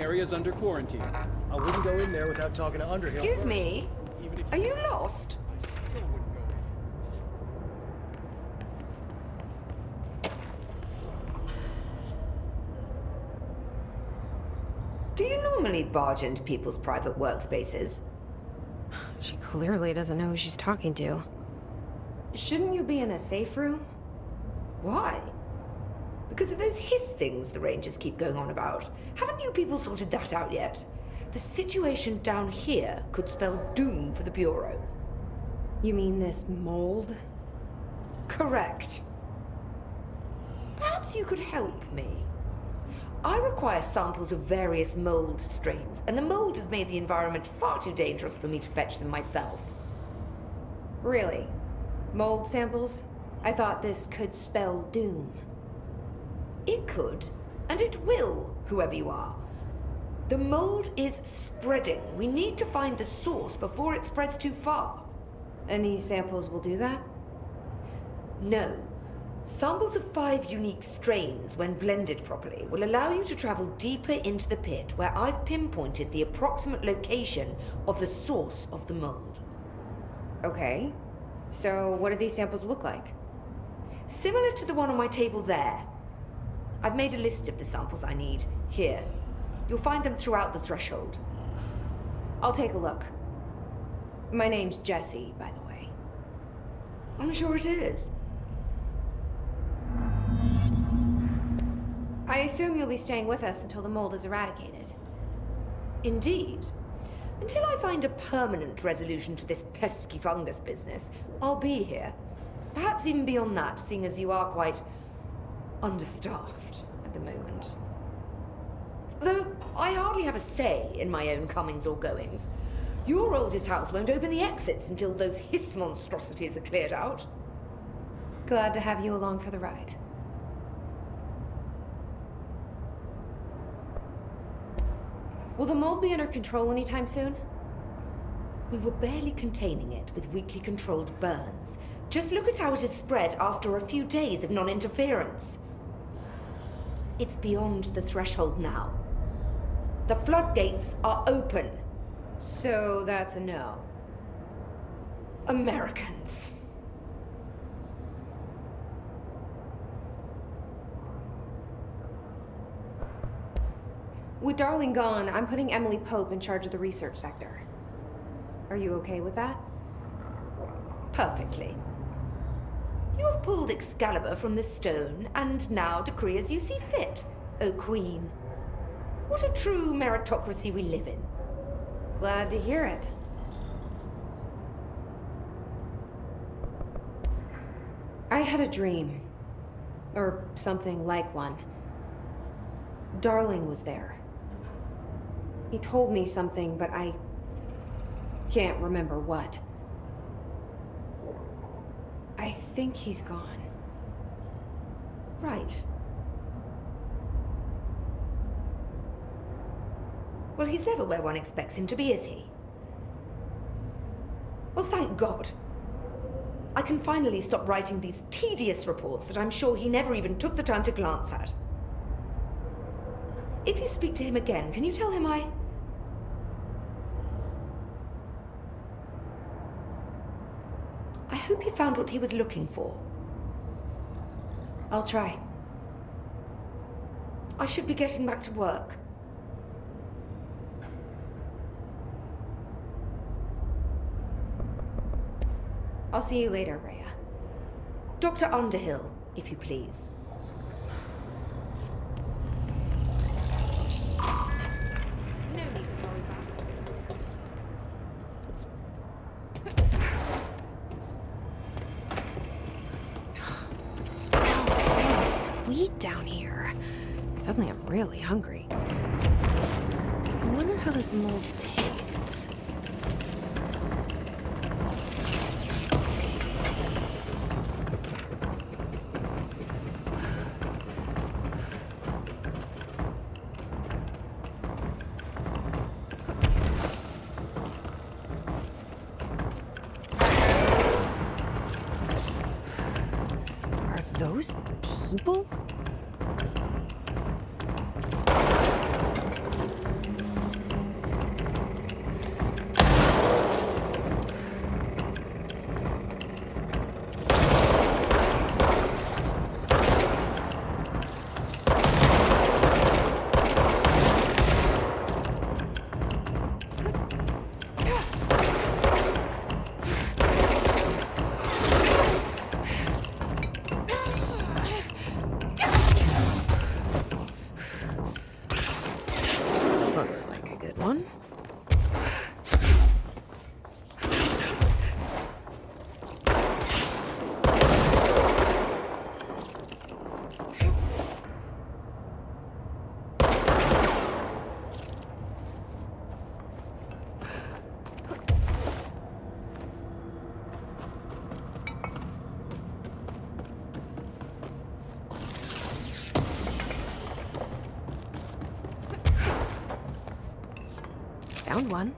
Area's under quarantine. I wouldn't go in there without talking to Underhill Excuse first. me? Even if Are you lost? I still wouldn't go in. Do you normally barge into people's private workspaces? She clearly doesn't know who she's talking to. Shouldn't you be in a safe room? Why? Because of those hiss things the Rangers keep going on about. Haven't you people sorted that out yet? The situation down here could spell doom for the Bureau. You mean this mold? Correct. Perhaps you could help me. I require samples of various mold strains, and the mold has made the environment far too dangerous for me to fetch them myself. Really? Mold samples? I thought this could spell doom. It could, and it will, whoever you are. The mold is spreading. We need to find the source before it spreads too far. And these samples will do that? No. Samples of 5 unique strains, when blended properly, will allow you to travel deeper into the pit where I've pinpointed the approximate location of the source of the mold. Okay. So what do these samples look like? Similar to the one on my table there. I've made a list of the samples I need. Here. You'll find them throughout the threshold. I'll take a look. My name's Jessie, by the way. I'm sure it is. I assume you'll be staying with us until the mold is eradicated. Indeed. Until I find a permanent resolution to this pesky fungus business, I'll be here. Perhaps even beyond that, seeing as you are quite understaffed at the moment. Though I hardly have a say in my own comings or goings. Your oldest house won't open the exits until those hiss monstrosities are cleared out. Glad to have you along for the ride. Will the mold be under control anytime soon? We were barely containing it with weakly controlled burns. Just look at how it has spread after a few days of non-interference. It's beyond the threshold now. The floodgates are open. So that's a no. Americans. With Darling gone, I'm putting Emily Pope in charge of the research sector. Are you okay with that? Perfectly. You have pulled Excalibur from the stone, and now decree as you see fit, O Queen. What a true meritocracy we live in. Glad to hear it. I had a dream. Or something like one. Darling was there. He told me something, but I can't remember what. I think he's gone. Right. Well, he's never where one expects him to be, is he? Well, thank God. I can finally stop writing these tedious reports that I'm sure he never even took the time to glance at. If you speak to him again, can you tell him I hope he found what he was looking for. I'll try. I should be getting back to work. I'll see you later, Rhea. Dr. Underhill, if you please. No need to hurry back. It smells so sweet down here. Suddenly I'm really hungry. I wonder how this mold tastes. Those people? one. Found one.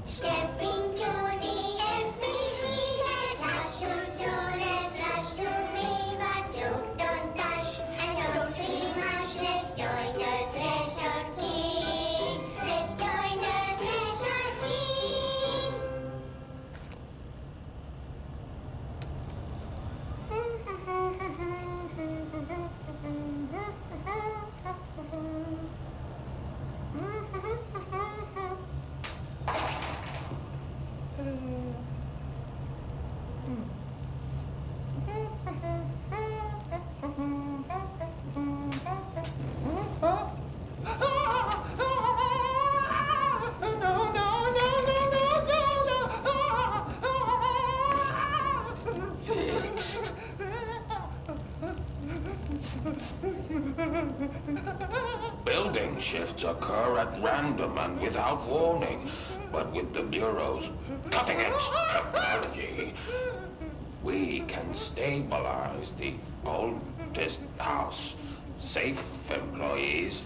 Stepping to the FBC, there's lots to do, there's lots to read, but you don't touch and don't scream much. Let's join the treasure kids. Let's join the treasure kids. Fixed. Building shifts occur at random and without warning, but with the Bureau's cutting-edge technology, we can stabilize the oldest house. Safe employees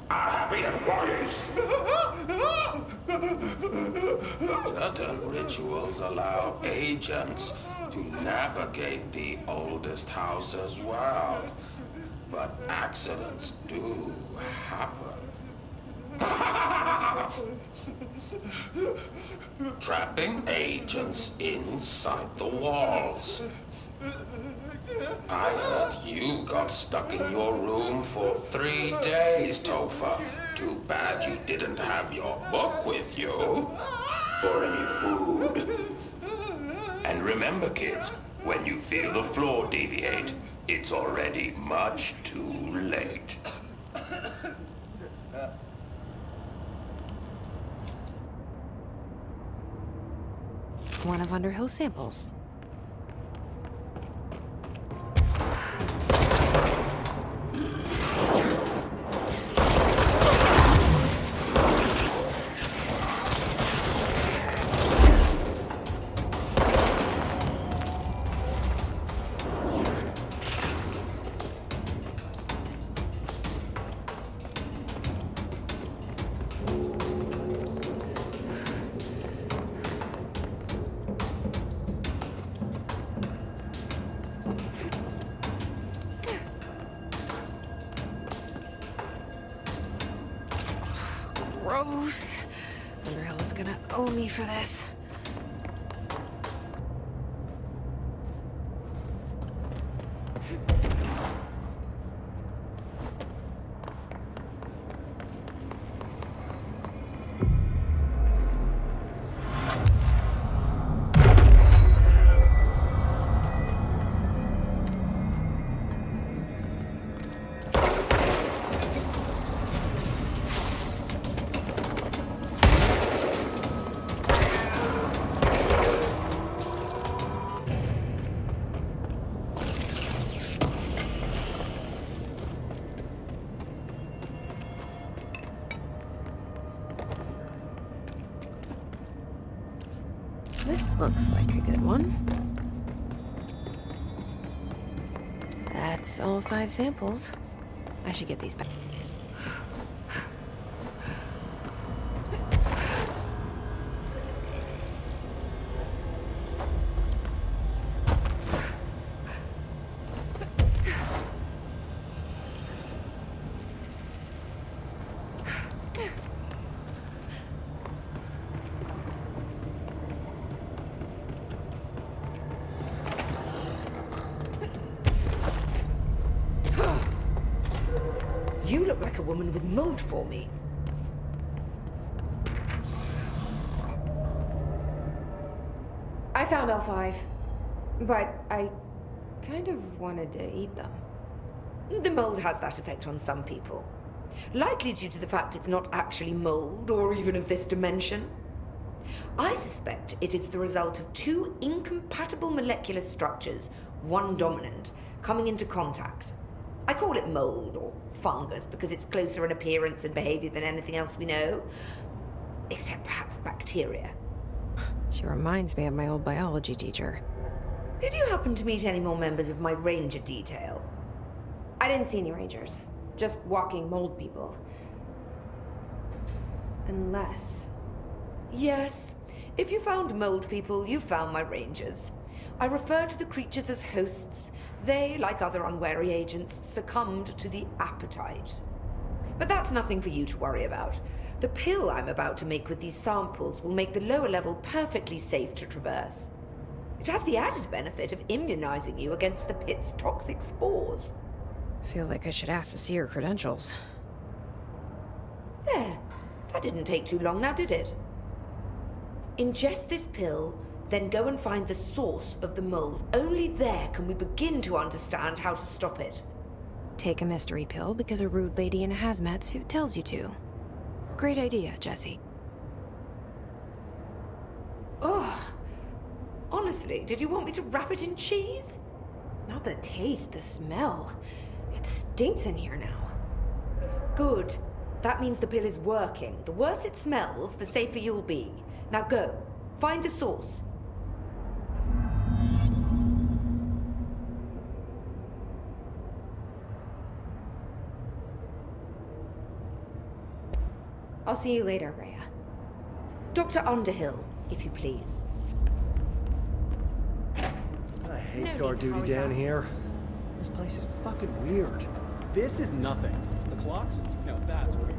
are happy employees. Certain rituals allow agents to navigate the oldest house as well, but accidents do happen. Trapping agents inside the walls. I heard you got stuck in your room for 3 days, Topher. Too bad you didn't have your book with you. Or any food. And remember, kids, when you feel the floor deviate, it's already much too late. One of Underhill's samples. Gross. Underhill is gonna owe me for this. This looks like a good one. That's all 5 samples. I should get these back. a woman with mold for me. I found all 5, but I kind of wanted to eat them. The mold has that effect on some people. Likely due to the fact it's not actually mold, or even of this dimension. I suspect it is the result of 2 incompatible molecular structures, one dominant, coming into contact. I call it mold, or fungus, because it's closer in appearance and behavior than anything else we know. Except perhaps bacteria. She reminds me of my old biology teacher. Did you happen to meet any more members of my ranger detail? I didn't see any rangers. Just walking mold people. Unless... Yes. If you found mold people, you found my rangers. I refer to the creatures as hosts. They, like other unwary agents, succumbed to the appetite. But that's nothing for you to worry about. The pill I'm about to make with these samples will make the lower level perfectly safe to traverse. It has the added benefit of immunizing you against the pit's toxic spores. Feel like I should ask to see her credentials. There. That didn't take too long now, did it? Ingest this pill, then go and find the source of the mold. Only there can we begin to understand how to stop it. Take a mystery pill because a rude lady in a hazmat suit tells you to. Great idea, Jesse. Ugh. Honestly, did you want me to wrap it in cheese? Not the taste, the smell. It stinks in here now. Good. That means the pill is working. The worse it smells, the safer you'll be. Now go. Find the source. I'll see you later, Rhea. Dr. Underhill, if you please. I hate No guard need to duty hurry down back. here. This place is fucking weird. This is nothing. The clocks? No, that's weird.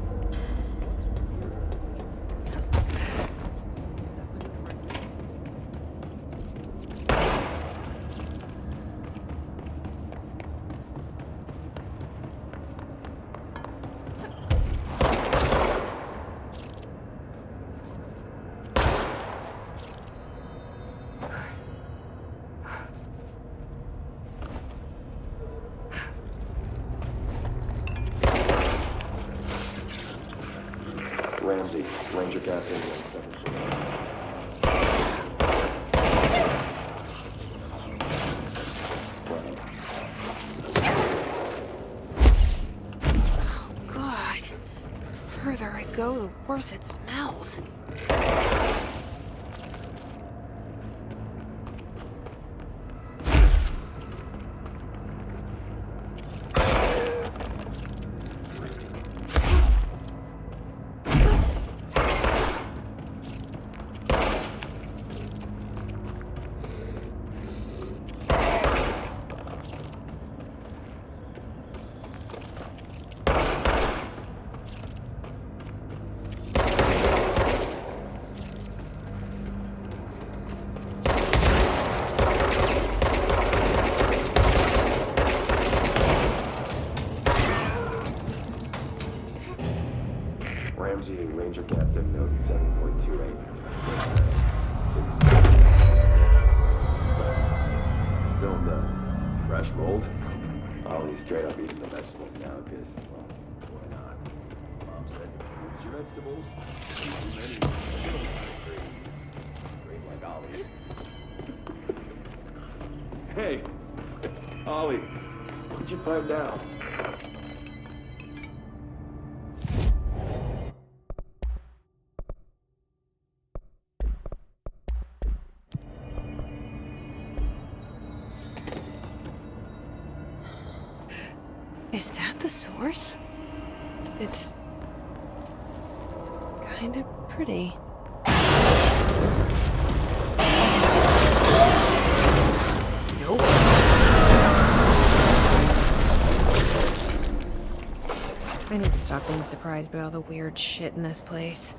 Ramsey, Ranger Captain 176. God. The further I go, the worse it smells. Ramsey, Ranger Captain, note 7.28. 6. Still in the thresh mold. Ollie's straight up eating the vegetables now, because, well, why not? Mom said, use your vegetables. Too many. Great like Ollie's. Hey, Ollie, what'd you find out? Is that the source? It's... kind of pretty. Nope. I need to stop being surprised by all the weird shit in this place.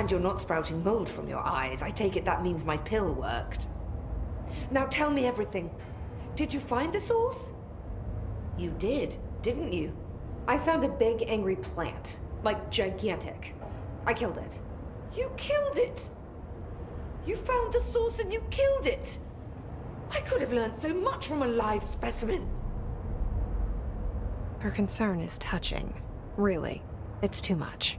And you're not sprouting mold from your eyes. I take it that means my pill worked. Now tell me everything. Did you find the source? You did, didn't you? I found a big, angry plant. Like, gigantic. I killed it. You killed it! You found the source and you killed it! I could have learned so much from a live specimen. Her concern is touching. Really. It's too much.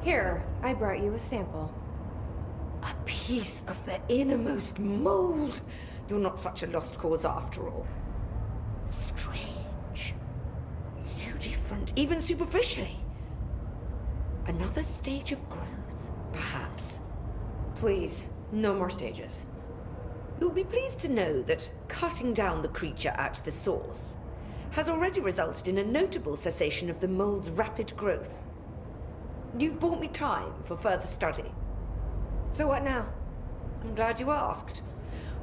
Here, I brought you a sample. A piece of the innermost mold. You're not such a lost cause after all. Strange. So different, even superficially. Another stage of growth, perhaps. Please, no more stages. You'll be pleased to know that cutting down the creature at the source has already resulted in a notable cessation of the mold's rapid growth. You've bought me time for further study. So what now? I'm glad you asked.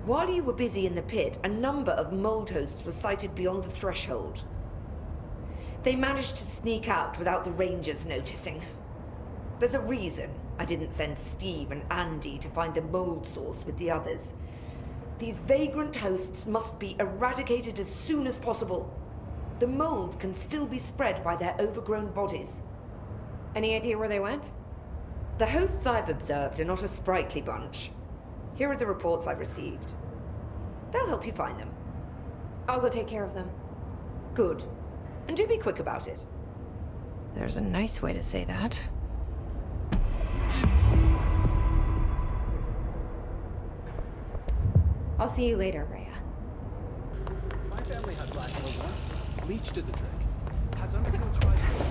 While you were busy in the pit, a number of mold hosts were sighted beyond the threshold. They managed to sneak out without the rangers noticing. There's a reason I didn't send Steve and Andy to find the mold source with the others. These vagrant hosts must be eradicated as soon as possible. The mold can still be spread by their overgrown bodies. Any idea where they went? The hosts I've observed are not a sprightly bunch. Here are the reports I've received. They'll help you find them. I'll go take care of them. Good. And do be quick about it. There's a nice way to say that. I'll see you later, Rhea. My family had black mold once. Bleach did the trick. Has Underhill tried bleach?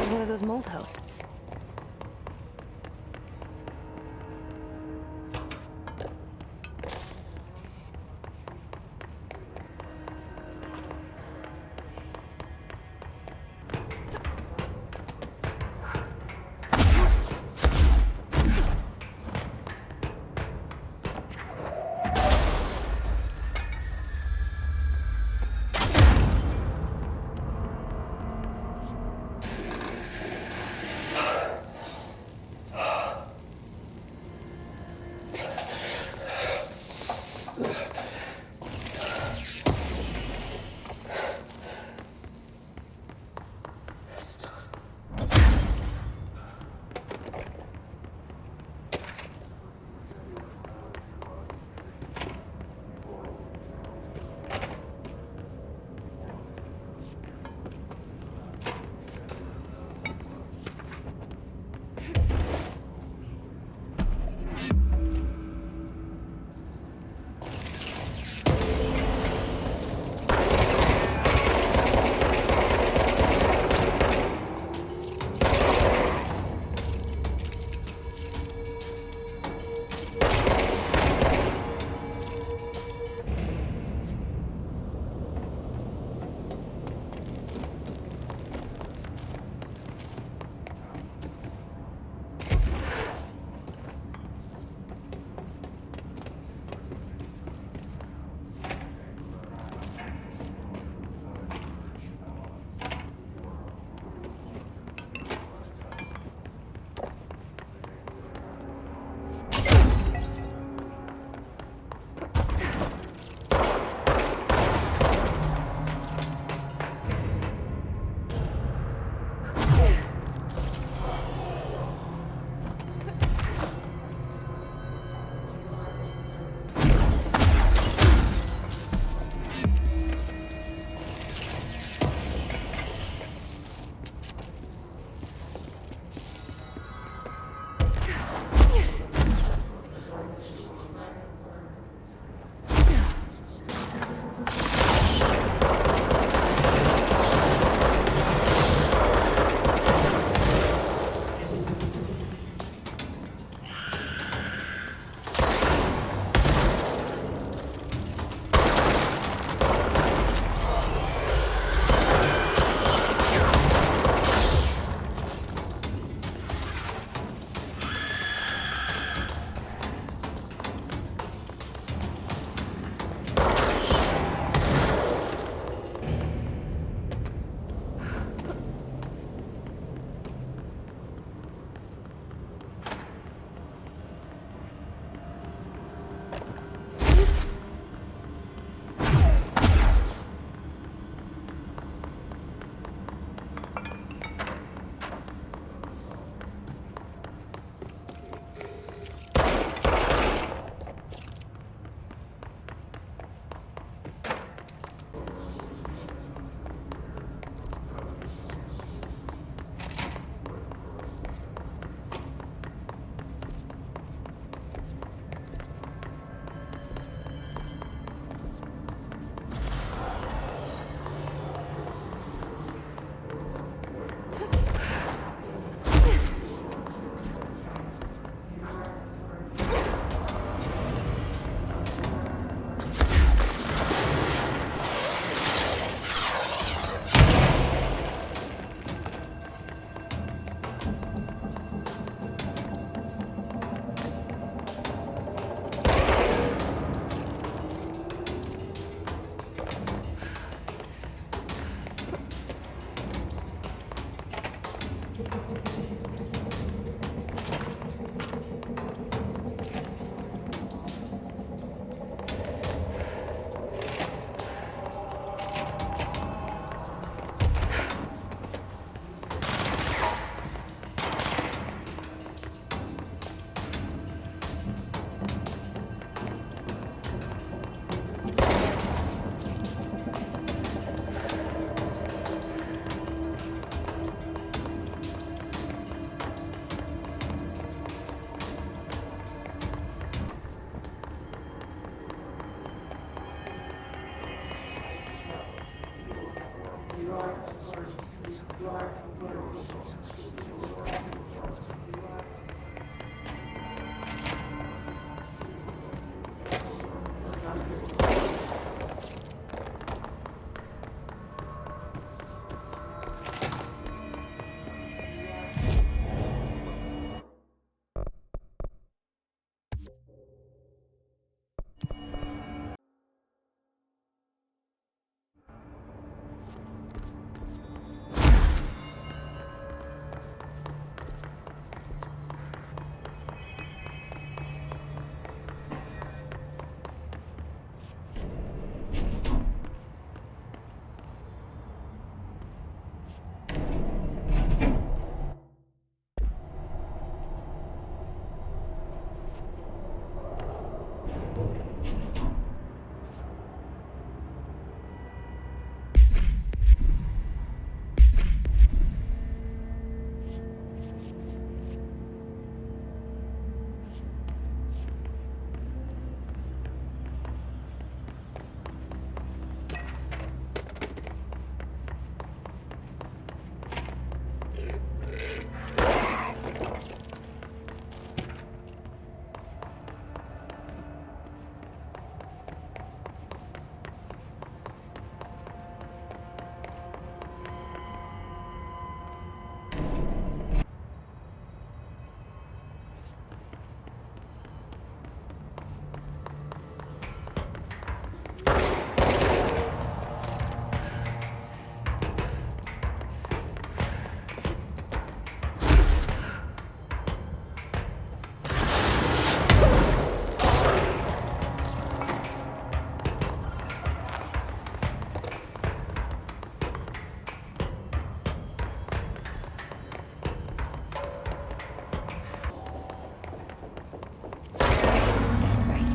There's one of those mold hosts.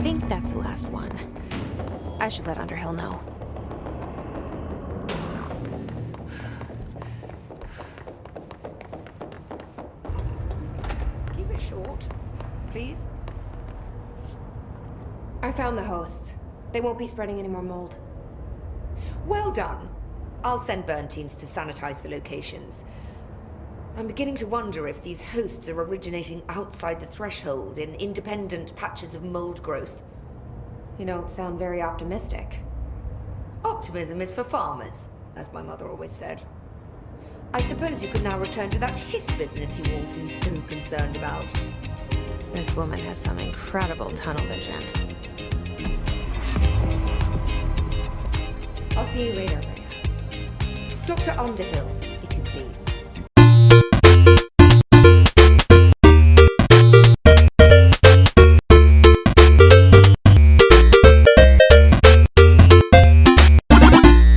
I think that's the last one. I should let Underhill know. Keep it short, please. I found the hosts. They won't be spreading any more mold. Well done. I'll send burn teams to sanitize the locations. I'm beginning to wonder if these hosts are originating outside the threshold in independent patches of mold growth. You don't sound very optimistic. Optimism is for farmers, as my mother always said. I suppose you could now return to that hiss business you all seem so concerned about. This woman has some incredible tunnel vision. I'll see you later, Leia. Dr. Underhill,